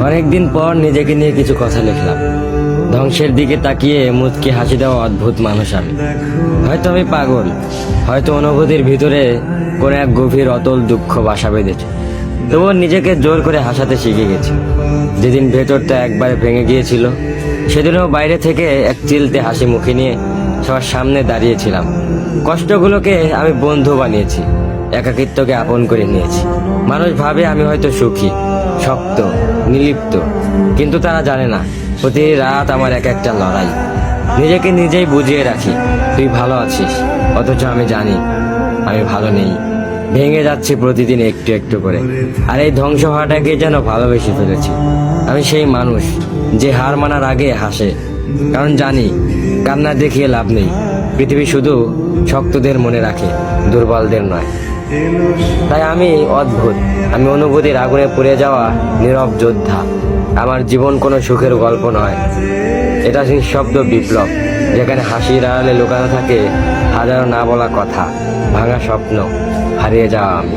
অনেকদিন পর নিজেকে নিয়ে কিছু কথা লিখলাম। ধ্বংসের দিকে তাকিয়ে মুচকি হাসি দেওয়া অদ্ভুত মানুষ আমি। হয়তো আমি পাগল, হয়তো অনুভূতির ভিতরে কোনো এক গভীর অতল দুঃখ বাসা বেঁধেছে। তবুও নিজেকে জোর করে হাসাতে শিখে গেছি। যেদিন ভেতরটা একবারে ভেঙে গিয়েছিল, সেদিনও বাইরে থেকে এক চিলতে হাসি মুখে নিয়ে সবার সামনে দাঁড়িয়েছিলাম। কষ্টগুলোকে আমি বন্ধু বানিয়েছি, একাকিত্বকে আপন করে নিয়েছি। মানুষ ভাবে আমি হয়তো সুখী, শক্ত, নির্লিপ্ত, কিন্তু তারা জানে না প্রতি রাত আমার এক একটা লড়াই। নিজেকে নিজেই বুঝিয়ে রাখি তুই ভালো আছিস, অথচ আমি জানি আমি ভালো নেই। ভেঙে যাচ্ছি প্রতিদিন একটু একটু করে, আর এই ধ্বংস হওয়াটাকে যেন ভালোবেসে ফেলেছি। আমি সেই মানুষ যে হার মানার আগে হাসে, কারণ জানি কান্না দেখিয়ে লাভ নেই। পৃথিবী শুধু শক্তদের মনে রাখে, দুর্বলদের নয়। তাই আমি অদ্ভুত, আমি অনুভূতির আগুনে পুড়ে যাওয়া নীরব যোদ্ধা। আমার জীবন কোনো সুখের গল্প নয়, এটা নিঃশব্দ বিপ্লব, যেখানে হাসির আড়ালে লুকানো থাকে হাজারো না বলা কথা, ভাঙা স্বপ্ন, হারিয়ে যাওয়া আমি।